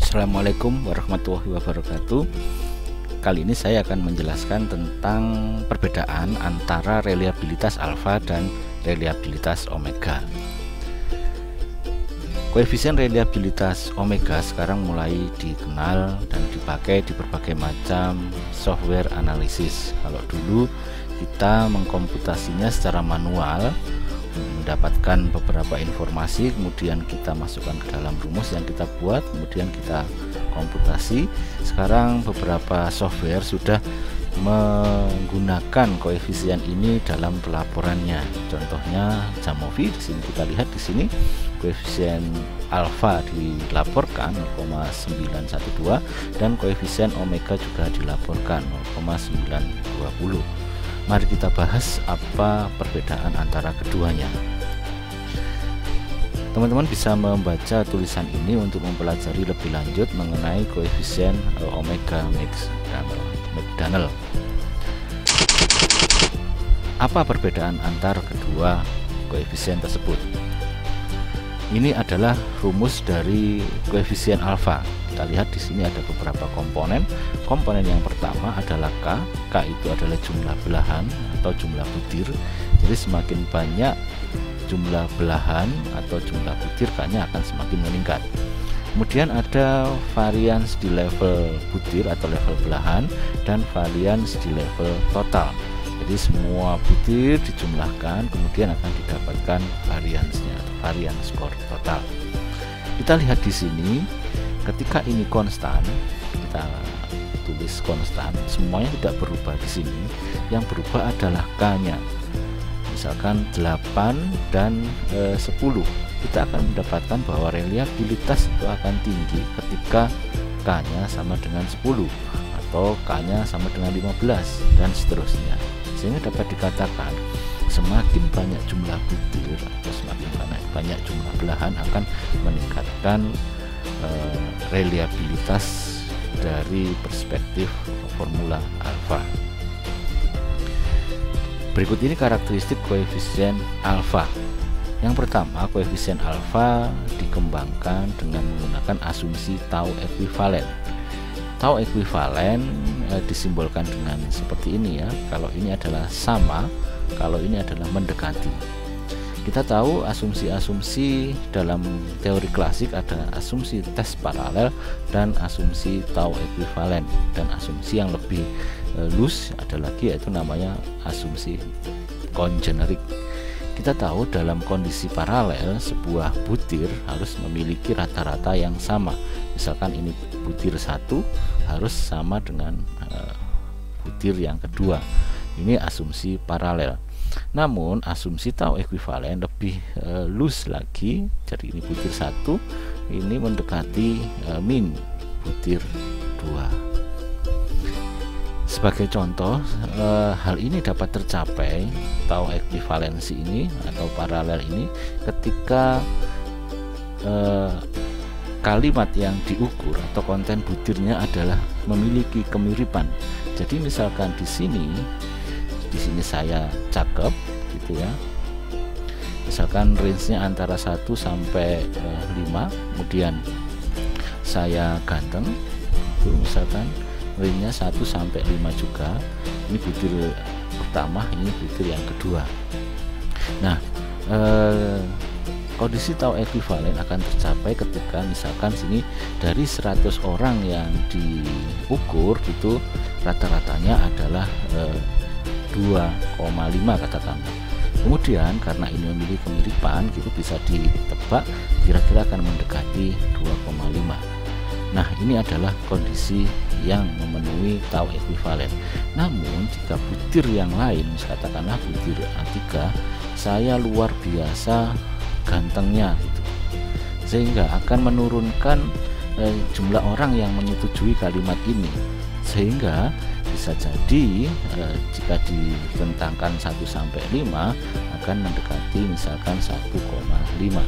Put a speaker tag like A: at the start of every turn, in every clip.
A: Assalamualaikum warahmatullahi wabarakatuh. Kali ini saya akan menjelaskan tentang perbedaan antara reliabilitas alfa dan reliabilitas omega. Koefisien reliabilitas omega sekarang mulai dikenal dan dipakai di berbagai macam software analisis. Kalau dulu kita mengkomputasinya secara manual, mendapatkan beberapa informasi, kemudian kita masukkan ke dalam rumus yang kita buat, kemudian kita komputasi. Sekarang beberapa software sudah menggunakan koefisien ini dalam pelaporannya. Contohnya Jamovi, di sini kita lihat di sini koefisien alfa dilaporkan 0,912 dan koefisien omega juga dilaporkan 0,920. Mari kita bahas apa perbedaan antara keduanya. Teman-teman bisa membaca tulisan ini untuk mempelajari lebih lanjut mengenai koefisien omega McDonald. Apa perbedaan antara kedua koefisien tersebut? Ini adalah rumus dari koefisien alfa. Kita lihat di sini ada beberapa komponen. Komponen yang pertama adalah K. K itu adalah jumlah belahan atau jumlah butir. Jadi semakin banyak jumlah belahan atau jumlah butir, K-nya akan semakin meningkat. Kemudian ada varians di level butir atau level belahan dan varians di level total. Jadi semua butir dijumlahkan, kemudian akan didapatkan variansnya atau varian skor total. Kita lihat di sini, ketika ini konstan, kita tulis konstan, semuanya tidak berubah di sini. Yang berubah adalah K-nya. Misalkan 8 dan 10, kita akan mendapatkan bahwa reliabilitas itu akan tinggi ketika K-nya sama dengan 10 atau K-nya sama dengan 15 dan seterusnya. Sehingga dapat dikatakan semakin banyak jumlah butir atau semakin banyak jumlah belahan akan meningkatkan reliabilitas dari perspektif formula alfa. Berikut ini karakteristik koefisien alfa. Yang pertama, koefisien alfa dikembangkan dengan menggunakan asumsi tau ekuivalen. Tau ekuivalen disimbolkan dengan seperti ini ya. Kalau ini adalah sama, kalau ini adalah mendekati. Kita tahu asumsi-asumsi dalam teori klasik ada asumsi tes paralel dan asumsi tau ekuivalen, dan asumsi yang lebih loose ada lagi, yaitu namanya asumsi congenerik. Kita tahu dalam kondisi paralel sebuah butir harus memiliki rata-rata yang sama. Misalkan ini butir 1 harus sama dengan butir yang kedua. Ini asumsi paralel. Namun asumsi tau ekuivalen lebih loose lagi. Jadi ini butir 1, ini mendekati min butir 2. Sebagai contoh, hal ini dapat tercapai, tau ekuivalensi ini atau paralel ini, ketika kalimat yang diukur atau konten butirnya adalah memiliki kemiripan. Jadi misalkan di sini saya cakep gitu ya. Misalkan range-nya antara 1 sampai 5, kemudian saya ganteng, tuh misalkan range-nya 1 sampai 5 juga. Ini butir pertama, ini butir yang kedua. Nah, kondisi tau ekuivalen akan tercapai ketika misalkan sini dari 100 orang yang diukur itu rata-ratanya adalah 2,5 katakan. Kemudian karena ini memiliki kemiripan, gitu bisa ditebak kira-kira akan mendekati 2,5. Nah, ini adalah kondisi yang memenuhi tau ekuivalen. Namun jika butir yang lain, katakanlah butir A3, saya luar biasa gantengnya gitu, sehingga akan menurunkan jumlah orang yang menyetujui kalimat ini, sehingga bisa jadi jika ditentangkan 1 sampai 5 akan mendekati misalkan 1,5.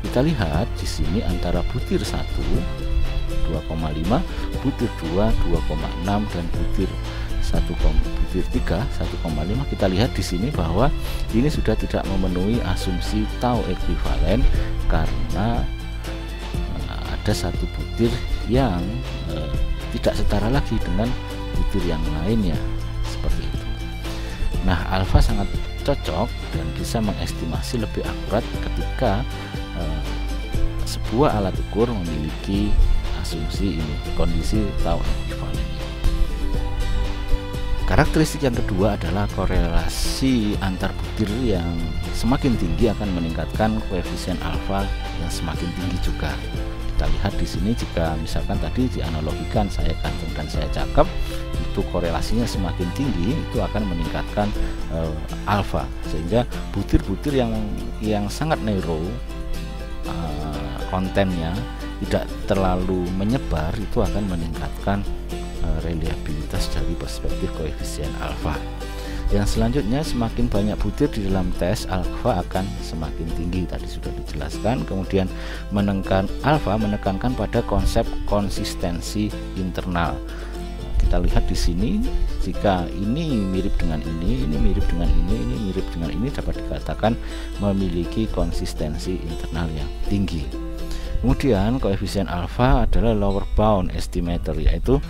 A: Kita lihat di sini antara butir 1 2,5, butir 2 2,6 dan butir 3 1,5. Kita lihat di sini bahwa ini sudah tidak memenuhi asumsi tau ekuivalen karena ada satu butir yang tidak setara lagi dengan butir yang lainnya, seperti itu. Nah, alfa sangat cocok dan bisa mengestimasi lebih akurat ketika sebuah alat ukur memiliki asumsi ini, kondisi tau ekuivalen. Karakteristik yang kedua adalah korelasi antar butir yang semakin tinggi akan meningkatkan koefisien alfa yang semakin tinggi juga. Kita lihat di sini, jika misalkan tadi dianalogikan saya ganteng dan saya cakep, itu korelasinya semakin tinggi, itu akan meningkatkan alfa, sehingga butir-butir yang sangat narrow kontennya, tidak terlalu menyebar, itu akan meningkatkan reliabilitas dari perspektif koefisien alfa. Yang selanjutnya, semakin banyak butir di dalam tes, alfa akan semakin tinggi, tadi sudah dijelaskan. Kemudian menekankan pada konsep konsistensi internal. Kita lihat di sini, jika ini mirip dengan ini mirip dengan ini mirip dengan ini, dapat dikatakan memiliki konsistensi internal yang tinggi. Kemudian koefisien alfa adalah lower bound estimator, yaitu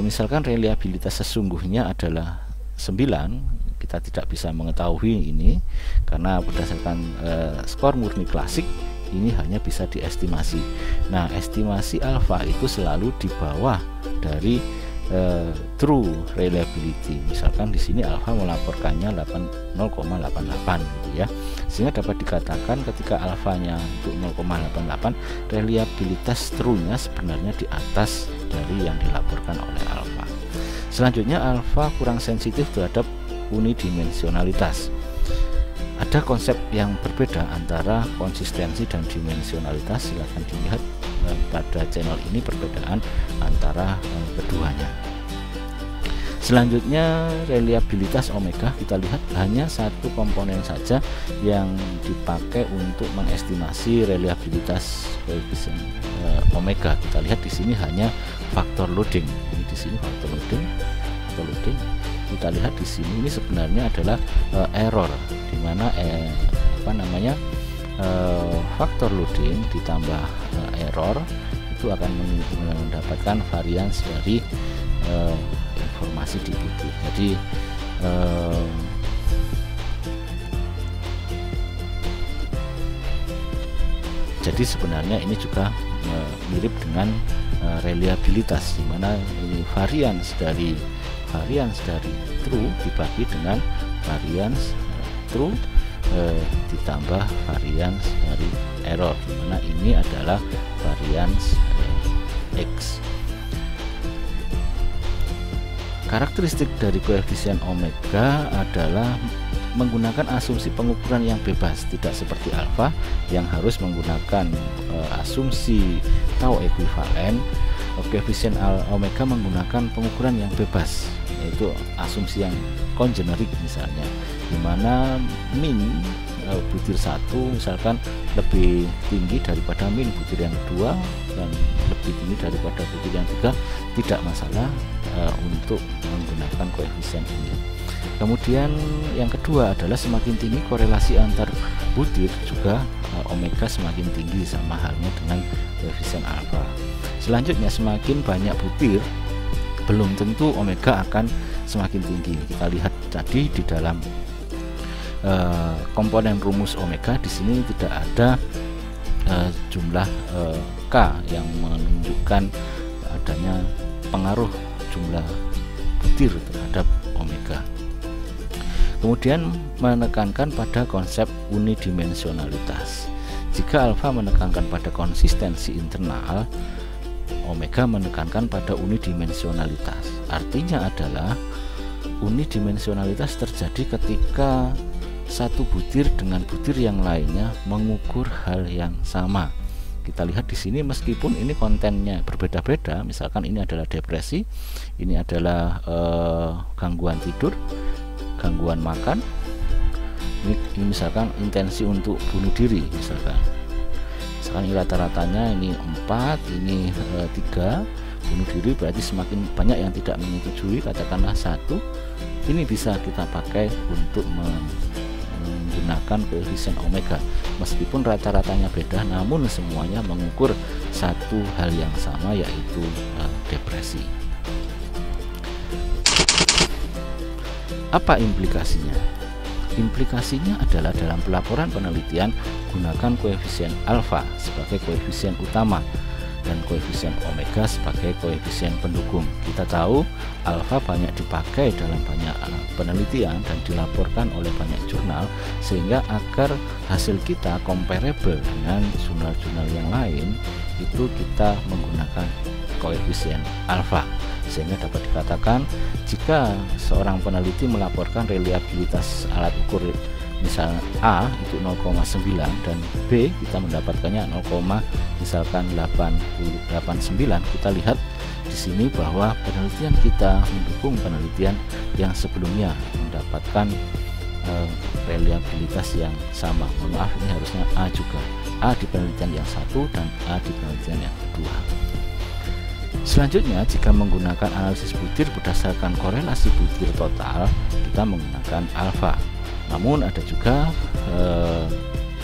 A: misalkan reliabilitas sesungguhnya adalah 9, kita tidak bisa mengetahui ini karena berdasarkan skor murni klasik ini hanya bisa diestimasi. Nah, estimasi alfa itu selalu di bawah dari true reliability. Misalkan di sini alfa melaporkannya 0,88 gitu ya. Sehingga dapat dikatakan ketika alfanya untuk 0,88, reliabilitas true-nya sebenarnya di atas dari yang dilaporkan oleh alfa. Selanjutnya, alfa kurang sensitif terhadap unidimensionalitas. Ada konsep yang berbeda antara konsistensi dan dimensionalitas. Silahkan dilihat pada channel ini perbedaan antara keduanya. Selanjutnya, reliabilitas omega, kita lihat hanya satu komponen saja yang dipakai untuk mengestimasi reliabilitas koefisien omega. Kita lihat di sini hanya faktor loading. Ini di sini faktor loading. Kita lihat di sini, ini sebenarnya adalah error, di mana faktor loading ditambah error itu akan mendapatkan varians dari informasi di butir. Jadi sebenarnya ini juga mirip dengan reliabilitas, di mana ini varians dari true dibagi dengan varians true ditambah varians dari error, di mana ini adalah varians X. Karakteristik dari koefisien omega adalah menggunakan asumsi pengukuran yang bebas, tidak seperti alfa yang harus menggunakan asumsi tau ekuivalen. Koefisien omega menggunakan pengukuran yang bebas, yaitu asumsi yang kongenerik, misalnya di mana min butir 1 misalkan lebih tinggi daripada min butir yang 2 dan lebih tinggi daripada butir yang 3, tidak masalah untuk menggunakan koefisien ini. Kemudian yang kedua adalah semakin tinggi korelasi antar butir, juga omega semakin tinggi, sama halnya dengan koefisien alfa. Selanjutnya, semakin banyak butir belum tentu omega akan semakin tinggi. Kita lihat tadi di dalam komponen rumus omega, di sini tidak ada jumlah K yang menunjukkan adanya pengaruh jumlah butir terhadap omega. Kemudian menekankan pada konsep unidimensionalitas. Jika alfa menekankan pada konsistensi internal, omega menekankan pada unidimensionalitas. Artinya adalah unidimensionalitas terjadi ketika satu butir dengan butir yang lainnya mengukur hal yang sama. Kita lihat di sini, meskipun ini kontennya berbeda-beda, misalkan ini adalah depresi, ini adalah gangguan tidur, gangguan makan, ini misalkan intensi untuk bunuh diri, misalkan ini rata-ratanya ini 4, ini 3, bunuh diri berarti semakin banyak yang tidak menyetujui, katakanlah 1, ini bisa kita pakai untuk menggunakan koefisien omega. meskipun rata-ratanya beda, namun semuanya mengukur satu hal yang sama, yaitu depresi. Apa implikasinya? Implikasinya adalah dalam pelaporan penelitian gunakan koefisien alfa sebagai koefisien utama dan koefisien omega sebagai koefisien pendukung. Kita tahu alfa banyak dipakai dalam banyak penelitian dan dilaporkan oleh banyak jurnal, sehingga agar hasil kita comparable dengan jurnal-jurnal yang lain, itu kita menggunakan koefisien alfa, sehingga dapat dikatakan jika seorang peneliti melaporkan reliabilitas alat ukur misalnya A itu 0,9 dan B kita mendapatkannya 0,89, kita lihat di sini bahwa penelitian kita mendukung penelitian yang sebelumnya mendapatkan reliabilitas yang sama. Maaf, ini harusnya A juga, A di penelitian yang satu dan A di penelitian yang kedua. Selanjutnya, jika menggunakan analisis butir berdasarkan korelasi butir total, kita menggunakan alfa. Namun ada juga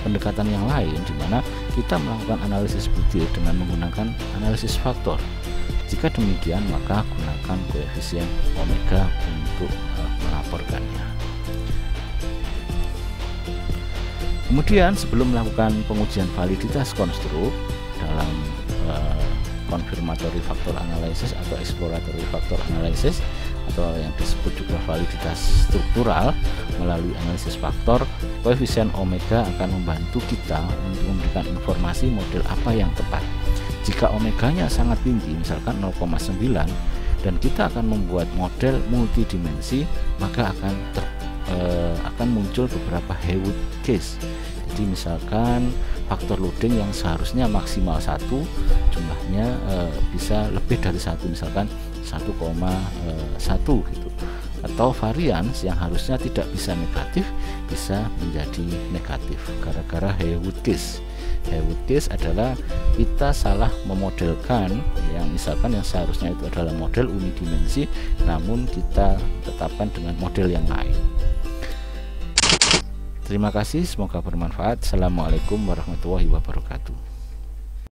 A: pendekatan yang lain di mana kita melakukan analisis butir dengan menggunakan analisis faktor. Jika demikian, maka gunakan koefisien omega untuk melaporkannya. Kemudian sebelum melakukan pengujian validitas konstruk dalam confirmatory factor analysis atau exploratory factor analysis, atau yang disebut juga validitas struktural melalui analisis faktor, koefisien omega akan membantu kita untuk memberikan informasi model apa yang tepat. Jika omeganya sangat tinggi, misalkan 0,9, dan kita akan membuat model multidimensi, maka akan muncul beberapa Haywood case. Jadi misalkan faktor loading yang seharusnya maksimal 1, jumlahnya bisa lebih dari 1, misalkan 1,1 gitu, atau varians yang harusnya tidak bisa negatif bisa menjadi negatif gara-gara Haywood case. Haywood case adalah kita salah memodelkan yang misalkan yang seharusnya itu adalah model unidimensi, namun kita tetapkan dengan model yang lain. Terima kasih, semoga bermanfaat. Assalamualaikum warahmatullahi wabarakatuh.